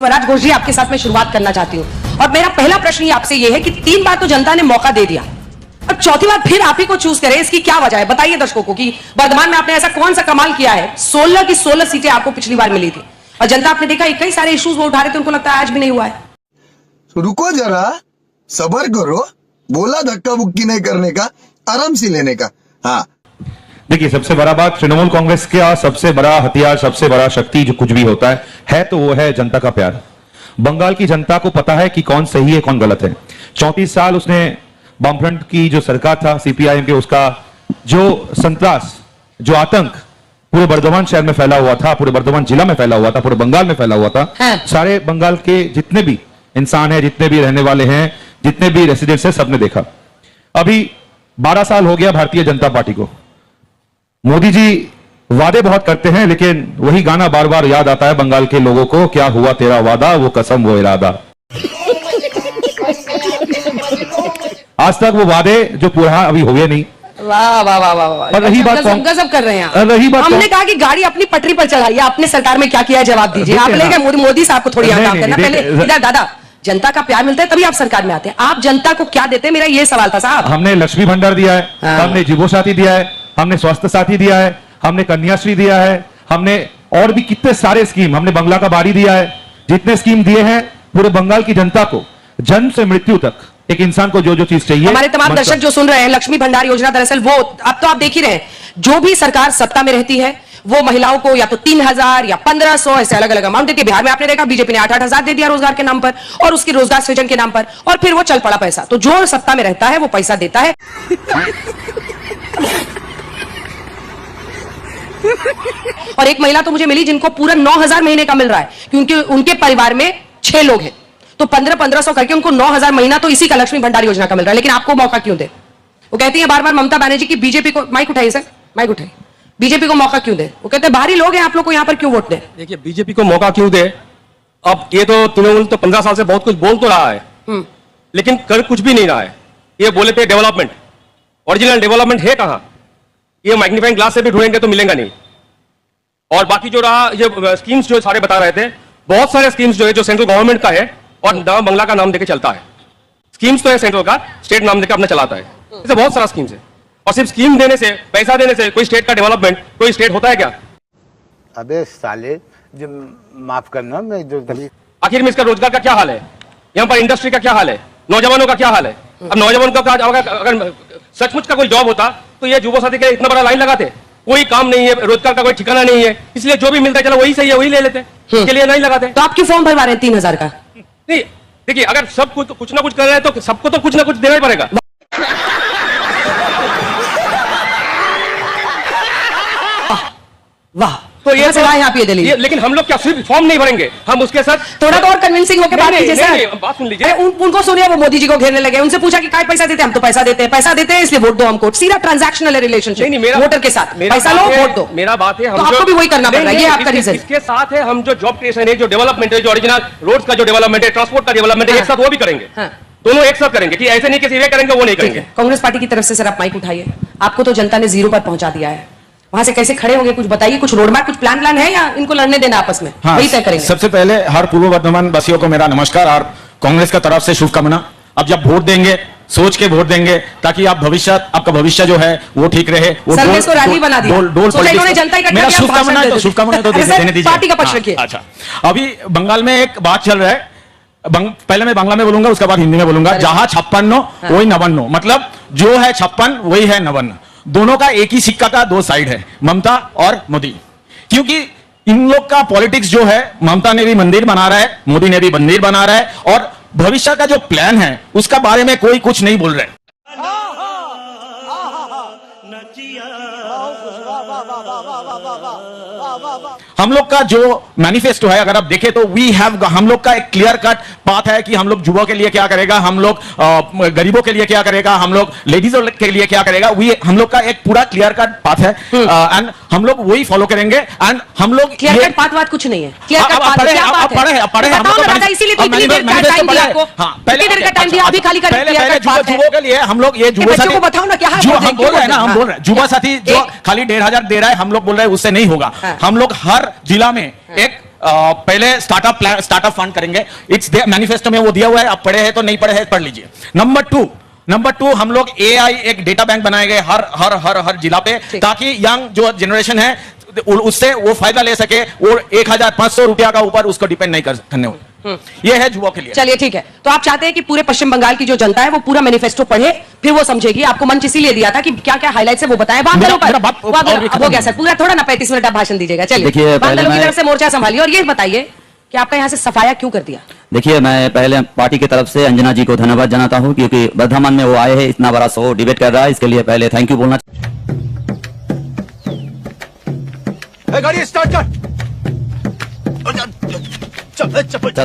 स्वराज घोष जी, आपके साथ मैं शुरुआत करना चाहती हूँ और मेरा पहला प्रश्न ही आपसे यह है कि 3 बार तो जनता ने मौका दे दिया और चौथी बार फिर आप ही को चूज करें, इसकी क्या वजह है? बताइए दर्शकों को कि वर्तमान में आपने ऐसा कौन सा कमाल किया है। 16 की 16 सीटें आपको पिछली बार मिली थी और जनता आपने देखा कई सारे इश्यूज वो उठा रहे थे, उनको लगता है आज भी नहीं हुआ है। रुको जरा, सबर करो, बोला धक्का बुक्की नहीं करने का, आराम से लेने का। हाँ देखिए, सबसे बड़ा बात, तृणमूल कांग्रेस का सबसे बड़ा हथियार, सबसे बड़ा शक्ति जो कुछ भी होता है तो वो है जनता का प्यार। बंगाल की जनता को पता है कि कौन सही है कौन गलत है। 34 साल उसने वामफ्रंट की जो सरकार था सीपीआईएम के, उसका जो संत्रास, जो आतंक पूरे बर्धमान शहर में फैला हुआ था, पूरे बर्धमान जिला में फैला हुआ था, पूरे बंगाल में फैला हुआ था। सारे बंगाल के जितने भी इंसान हैं, जितने भी रहने वाले हैं, जितने भी रेसिडेंट्स हैं, सबने देखा। अभी 12 साल हो गया भारतीय जनता पार्टी को। मोदी जी वादे बहुत करते हैं, लेकिन वही गाना बार बार याद आता है बंगाल के लोगों को, क्या हुआ तेरा वादा, वो कसम वो इरादा। आज तक वो वादे जो पूरा अभी हुए नहीं। वाह वाह वाह वाह, और रही बात गजब कर रहे हैं आप। रही बात हमने कहा कि गाड़ी अपनी पटरी पर चढ़ाइए, आपने सरकार में क्या किया है जवाब दीजिए। आप ले गए मोदी साहब को थोड़ी काम करना। पहले इधर दादा, जनता का प्यार मिलता है तभी आप सरकार में आते हैं। आप जनता को क्या देते हैं, मेरा ये सवाल था साहब। हमने लक्ष्मी भंडार दिया है, हमने जीवो साथी दिया है, हमने स्वास्थ्य साथी दिया है, हमने कन्याश्री दिया है, हमने और भी कितने सारे स्कीम, हमने बंगला का बाड़ी दिया है। जितने स्कीम दिए हैं पूरे बंगाल की जनता को, जन्म से मृत्यु तक एक इंसान को जो जो चीज चाहिए। हमारे तमाम दर्शक जो सुन रहे हैं, लक्ष्मी भंडार योजना दरअसल वो अब तो आप देख ही रहे हैं, जो भी सरकार सत्ता में रहती है वो महिलाओं को या तो 3000 या 1500 ऐसे अलग अलग अमाउंट देती है। बिहार में आपने देखा बीजेपी ने 8-8 हजार दे दिया रोजगार के नाम पर और उसकी रोजगार सृजन के नाम पर, और फिर वो चल पड़ा पैसा। तो जो सत्ता में रहता है वो पैसा देता है। और एक महिला तो मुझे मिली जिनको पूरा 9000 महीने का मिल रहा है, क्योंकि उनके परिवार में 6 लोग हैं, तो 1500 करके उनको 9000 महीना तो इसी का लक्ष्मी भंडार योजना का मिल रहा है। लेकिन आपको मौका क्यों दे? वो कहती है बार बार ममता बनर्जी की बीजेपी को, माइक उठाइए सर, माइक उठाइए, बीजेपी को मौका क्यों दे? वो कहते हैं बाहरी लोग हैं, आप लोग को यहां पर क्यों वोट दे? देखिए, बीजेपी को मौका क्यों दे? अब ये तो तृणमूल तो 15 साल से बहुत कुछ बोल तो रहा है, लेकिन कर कुछ भी नहीं रहा है। ये बोले थे डेवलपमेंट, ओरिजिनल डेवलपमेंट है कहां? ये मैग्नीफाइंग ग्लास से भी ढूंढेंगे तो मिलेगा नहीं। और बाकी जो रहा, ये स्कीम्स जो सारे बता रहे थे, बहुत सारे स्कीम्स जो है जो सेंट्रल गवर्नमेंट का है और नाम बंगला का नाम देके चलता है। स्कीम्स तो है सेंट्रल का, स्टेट नाम देकर अपना चलाता है। ऐसे बहुत सारा स्कीम्स है और सिर्फ स्कीम देने से, पैसा देने से कोई स्टेट का डेवलपमेंट, कोई स्टेट होता है क्या? अबे साले, जो माफ करना, मैं जो आखिर में इसका रोजगार का क्या हाल है? यहाँ पर इंडस्ट्री का क्या हाल है? नौजवानों का क्या हाल है? अब नौजवान का अगर सचमुच का कोई जॉब होता तो ये युवा साथी के इतना बड़ा लाइन लगाते? कोई काम नहीं है, रोजगार का कोई ठिकाना नहीं है, इसलिए जो भी मिलता है चलो वही सही है, वही ले लेते, इसके लिए नहीं लगाते। तो आप क्यों फॉर्म भरवा रहे हैं 3000 का? नहीं, देखिए, अगर सब कुछ ना कुछ कर रहे हैं तो सबको तो कुछ ना कुछ देना ही पड़ेगा। वाह, तो ये सलाह है आप ये दे लीजिए। लेकिन हम लोग क्या सिर्फ फॉर्म नहीं भरेंगे, हम उसके साथ थोड़ा तो और कन्विंसिंग होकर बात कीजिए सर। बात सुन लीजिए। उनको सुनिए, वो मोदी जी को घेरने लगे, उनसे पूछा कि काय पैसा देते हैं? हम तो पैसा देते हैं इसलिए वोट दो हमको। सीधा ट्रांजैक्शनल रिलेशनशिप वोटर के साथ, पैसा लो वोट दो। मेरा बात है, तो आपको भी वही करना पड़ेगा, ये आपका रीजन। इसके साथ है हम जो जॉब क्रिएशन है, जो डेवलपमेंट है, जो ओरिजिनल रोड्स का जो डेवलपमेंट है, ट्रांसपोर्ट का डेवलपमेंट है, एक साथ वो भी करेंगे। दोनों एक साथ करेंगे, कि ऐसे नहीं कि ये करेंगे वो नहीं करेंगे। कांग्रेस पार्टी की तरफ से सर आप माइक उठाइए, आपको तो जनता ने 0 पर पहुंचा दिया है, वहां से कैसे खड़े होंगे? कुछ बताइए, कुछ रोडमैप, कुछ प्लान है या इनको लड़ने देना आपस में? हाँ, वही तय करेंगे। सबसे पहले हर पूर्व वर्धमान वासियों को मेरा नमस्कार और कांग्रेस का तरफ से शुभकामना। अब जब वोट देंगे सोच के वोट देंगे, ताकि आपका भविष्य जो है वो ठीक रहे। वो रैली बना दी, मेरा शुभकामना तो देने दीजिए। पार्टी का पक्ष रखिए। अच्छा, अभी बंगाल में एक बात चल रहा है, पहले मैं बांग्ला में बोलूंगा, उसके बाद हिंदी में बोलूंगा। जहां 56 वही 59, मतलब जो है 56 वही है 59। दोनों का एक ही सिक्का का 2 साइड है, ममता और मोदी। क्योंकि इन लोग का पॉलिटिक्स जो है, ममता ने भी मंदिर बना रहा है, मोदी ने भी मंदिर बना रहा है, और भविष्य का जो प्लान है उसका बारे में कोई कुछ नहीं बोल रहे। हम लोग का जो मैनिफेस्टो है, अगर आप देखें तो हम लोग का एक क्लियर कट बात है कि हम लोग युवाओं के लिए क्या करेगा, हम लोग गरीबों के लिए क्या करेगा, हम लोग लेडीजों के लिए क्या करेगा। हम लोग का एक पूरा क्लियर कट बात है एंड हम लोग वही फॉलो करेंगे। एंड हम लोग क्लियर कट बात कुछ नहीं है, क्लियर कट बात पढ़े इसीलिए तो इतनी देर का टाइम दिया आपको, इतनी देर का टाइम दिया, अभी खाली कर युवाओं के लिए हम लोग ये युवा साथी बताओ ना, क्या जो हम बोल रहे हैं ना, हम बोल रहे हैं युवा साथी जो खाली 1500 दे रहा है, हम लोग बोल रहे हैं उससे नहीं होगा। हम लोग हर जिला में एक पहले स्टार्टअप फंड करेंगे, इट्स मैनिफेस्टो में वो दिया हुआ है, आप पढ़े हैं तो नहीं पढ़े हैं पढ़ लीजिए। नंबर टू हम लोग एआई एक डेटा बैंक बनाएंगे हर जिला पे, ताकि यंग जो जनरेशन है उससे वो फायदा ले सके और 1500 रुपया का ऊपर उसको डिपेंड नहीं करने हो। ये है युवा के लिए। चलिए ठीक है, तो आप चाहते हैं कि पूरे पश्चिम बंगाल की जो जनता है वो पूरा मैनिफेस्टो पढ़े, फिर वो समझेगी। आपको मंच इसीलिए दिया था कि क्या क्या हाइलाइट्स है वो बताएं। हो गया सर, पूरा थोड़ा ना 35 मिनट आप भाषण दीजिएगा। चलिए, देखिए, पहले बादलों की मैं- तरफ से मोर्चा संभालिए और ये बताइए कि आपका यहाँ से सफाया क्यों कर दिया? देखिए, मैं पहले पार्टी की तरफ से अंजना जी को धन्यवाद जनाता हूं, क्योंकि वर्धमान में वो आए हैं, इतना बड़ा शो डिबेट कर रहा है, इसके लिए पहले थैंक यू बोलना चाहता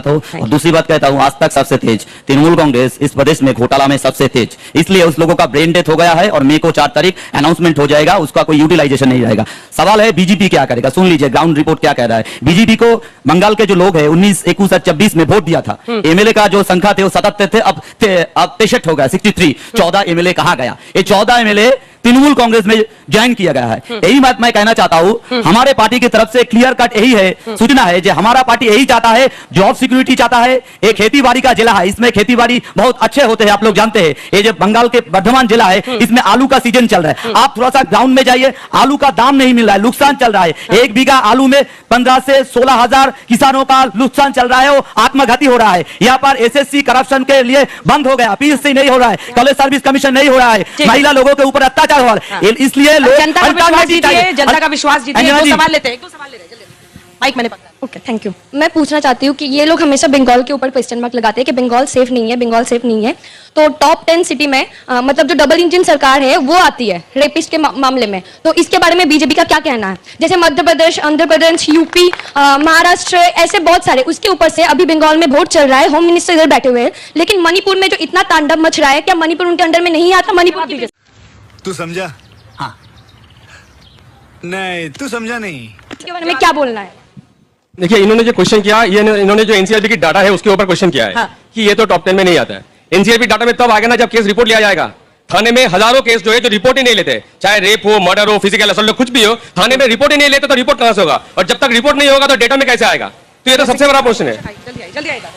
हूं। और दूसरी बात कहता हूं, आज तक सबसे तेज तृणमूल कांग्रेस इस प्रदेश में घोटाला में सबसे तेज, इसलिए उस लोगों का ब्रेन डेथ हो गया है और मई को 4 तारीख अनाउंसमेंट हो जाएगा, उसका कोई यूटिलाइजेशन नहीं रहेगा। सवाल है बीजेपी क्या करेगा, सुन लीजिए ग्राउंड रिपोर्ट क्या कह रहा है। बीजेपी को बंगाल के जो लोग हैं 19, 21 और 26 में वोट दिया था, एमएलए का जो संख्या थे वो 77 थे, अब 63 हो गया, 63। 14 एमएलए कहां गया? ये 14 एमएलए तृणमूल कांग्रेस में ज्वाइन किया गया है। यही बात मैं कहना चाहता हूं, हमारे पार्टी की तरफ से क्लियर कट यही है, सूचना है जो हमारा पार्टी यही चाहता है, जॉब सिक्योरिटी चाहता है। ये खेती बाड़ी का जिला है, इसमें खेती बाड़ी बहुत अच्छे होते हैं, आप लोग जानते हैं। ये जो बंगाल के वर्धमान जिला है, इसमें आलू का सीजन चल रहा है। आप थोड़ा सा ग्राउंड में जाइए, आलू का दाम नहीं मिल रहा है, नुकसान चल रहा है। 1 बीघा आलू में 15 से 16 हजार किसानों का नुकसान चल रहा है, वो आत्मघाती हो रहा है। यहाँ पर एसएससी करप्शन के लिए बंद हो गया, पीएससी नहीं हो रहा है, कॉलेज सर्विस कमीशन नहीं हो रहा है, महिला लोगों के ऊपर अत्याचार हो रहा है। इसलिए लोग जनता का विश्वास जीतिए, जनता का विश्वास जीतिए। अंजना दो जी। सवाल लेते हैं, जल्दी माइक मैंने पकड़ा। Okay, thank you. मैं पूछना चाहती हूँ कि ये लोग हमेशा बंगाल के ऊपर क्वेश्चन मार्क लगाते हैं कि बंगाल सेफ नहीं है, बंगाल सेफ नहीं है। तो टॉप 10 सिटी में मतलब जो डबल इंजन सरकार है वो आती है रेपिस्ट के मामले में, तो इसके बारे में बीजेपी का क्या कहना है? जैसे मध्य प्रदेश, आंध्र प्रदेश, यूपी, महाराष्ट्र, ऐसे बहुत सारे। उसके ऊपर से अभी बंगाल में वोट चल रहा है, होम मिनिस्टर इधर बैठे हुए हैं, लेकिन मणिपुर में जो इतना तांडव मच रहा है, क्या मणिपुर उनके अंडर में नहीं आता? मणिपुर की तू समझा? हाँ। नहीं, तू समझा नहीं। इसके बारे में क्या बोलना है? देखिए, इन्होंने जो क्वेश्चन किया, ये इन्होंने जो एनसीआरबी की डाटा है उसके ऊपर क्वेश्चन किया है कि ये तो टॉप 10 में नहीं आता है। एनसीआरबी डाटा में तब आएगा ना जब केस रिपोर्ट लिया जाएगा। थाने में हजारों केस जो है जो रिपोर्ट ही नहीं लेते, चाहे रेप हो, मर्डर हो, फिजिकल असल्ट हो, कुछ भी हो, थाने में रिपोर्ट ही नहीं लेते तो रिपोर्ट कहां से होगा? और जब तक रिपोर्ट नहीं होगा तो डेटा में कैसे आएगा? तो ये तो सबसे बड़ा क्वेश्चन है। जल्दी आएगा।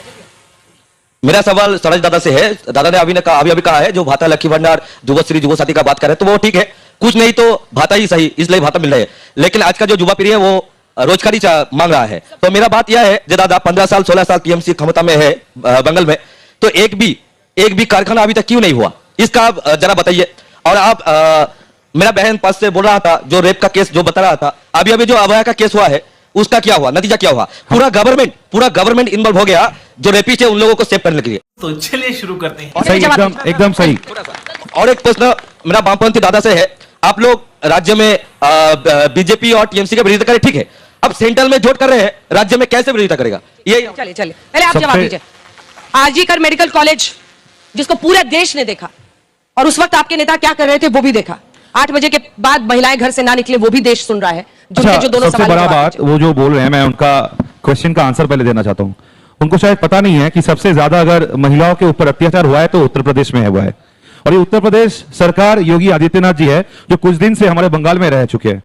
मेरा सवाल सरज दादा से है। दादा ने अभी कहा है जो भाता लक्ष्मी भंडार युवश्री युवसाथी का बात कर रहे हैं, तो वो ठीक है, कुछ नहीं तो भाता ही सही, इसलिए भाता मिल रहा है। लेकिन आज का जो युवा पीढ़ी है वो रोजगारी मांग रहा है। तो मेरा बात यह है, जो दादा 15 साल 16 साल टीएमसी क्षमता में है बंगाल में, तो एक भी कारखाना अभी तक क्यों नहीं हुआ, इसका आप जरा बताइए। और आप मेरा बहन पास से बोल रहा था जो रेप का केस जो बता रहा था, अभी जो अभया का केस हुआ है उसका क्या हुआ, नतीजा क्या हुआ? पूरा गवर्नमेंट इन्वॉल्व हो गया जो रेपिस्ट है उन लोगों को सेव करने के लिए। तो चलिए शुरू करते हैं। सही, एकदम सही। और एक प्रश्न मेरा वामपंथी दादा से है, आप लोग राज्य में बीजेपी और टीएमसी का विरोध करें, ठीक है, अब सेंट्रल में जोट कर रहे हैं, राज्य में कैसे विरोध करेगा? ये चलिए पहले आप जवाब दीजिए। आरजीकर मेडिकल कॉलेज जिसको पूरे देश ने देखा, और उस वक्त आपके नेता क्या कर रहे थे वो भी देखा। 8 बजे के बाद महिलाएं घर से ना निकले वो भी देश सुन रहा है। जो दोनों सबसे बड़ा बात वो जो बोल रहे हैं, मैं उनका क्वेश्चन का आंसर पहले देना चाहता हूं। उनको शायद पता नहीं है कि सबसे ज्यादा अगर महिलाओं के ऊपर अत्याचार हुआ है तो उत्तर प्रदेश में हुआ है, और ये उत्तर प्रदेश सरकार योगी आदित्यनाथ जी है जो कुछ दिन से हमारे बंगाल में रह चुके हैं।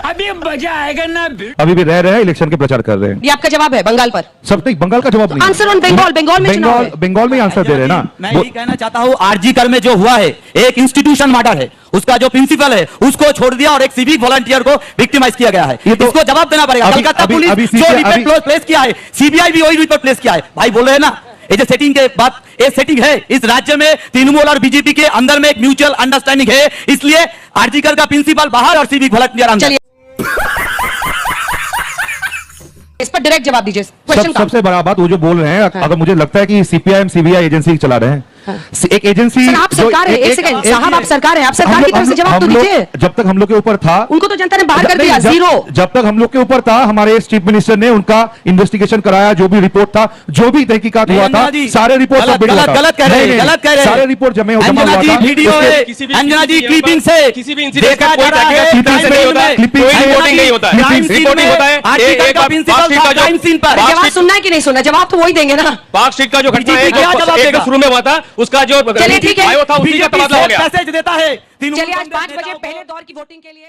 अभी मजा आएगा ना। अभी भी रह रहे हैं, इलेक्शन के प्रचार कर रहे हैं। ये आपका जवाब है बंगाल पर? सब नहीं, बंगाल का जवाब नहीं। आंसर ऑन बंगाल में चुनाव है। बंगाल में आंसर दे रहे हैं ना। मैं यही कहना चाहता हूँ, आरजीकर में जो हुआ है एक इंस्टीट्यूशन मर्डर है, उसका जो प्रिंसिपल है उसको छोड़ दिया और एक सिविक वॉलंटियर को विक्टिमाइज किया गया है। इसको जवाब देना पड़ेगा। कलकत्ता पुलिस जो रिपोर्ट प्लेस किया है, सीबीआई भी वही रिपोर्ट प्लेस किया है। भाई बोल रहे हैं ना, ये जो सेटिंग के बात, ये सेटिंग है इस राज्य में तृणमूल और बीजेपी के अंदर में एक म्यूचुअल अंडरस्टैंडिंग है, इसलिए आरजीकर का प्रिंसिपल बाहर और सिविक वॉलंटियर अंदर। इस पर डायरेक्ट जवाब दीजिए। क्वेश्चन सबसे बड़ा बात वो जो बोल रहे हैं, अगर मुझे लगता है कि सीपीआईएम सीबीआई एजेंसी चला रहे हैं, एक एजेंसी। आप सरकार है, एक सेकंड साहब, आप सरकार है, आप सरकार की तरफ से जवाब तो दीजिए। जब तक हम लोग के ऊपर था, उनको तो जनता ने बाहर कर दिया, जीरो। जब तक हम लोग के ऊपर था, हमारे चीफ मिनिस्टर ने उनका इन्वेस्टिगेशन कराया, जो भी रिपोर्ट था, जो भी तहकीकात हुआ था, सारे रिपोर्ट गलत कह रहे हैं, सारे रिपोर्ट जमा हुआ अंजना जी था। वीडियो है, अंजना जी क्लिपिंग से किसी भी इंसिडेंट देखा जा रहा है, क्लिपिंग नहीं होता है, कोई रिपोर्टिंग नहीं होता है, रिपोर्टिंग होता है। आरजीकर का प्रिंसिपल था क्राइम सीन पर। जवाब सुनना है कि नहीं सुनना? जवाब तो वही देंगे ना। पार्क स्ट्रीट का जो घटना है, क्या जवाब देगा? शुरू में हुआ था, उसका जो चलिए ठीक है, आयो था उसी का तबादला हो गया। मैसेज देता है। चलिए आज 5 बजे पहले दौर की वोटिंग के लिए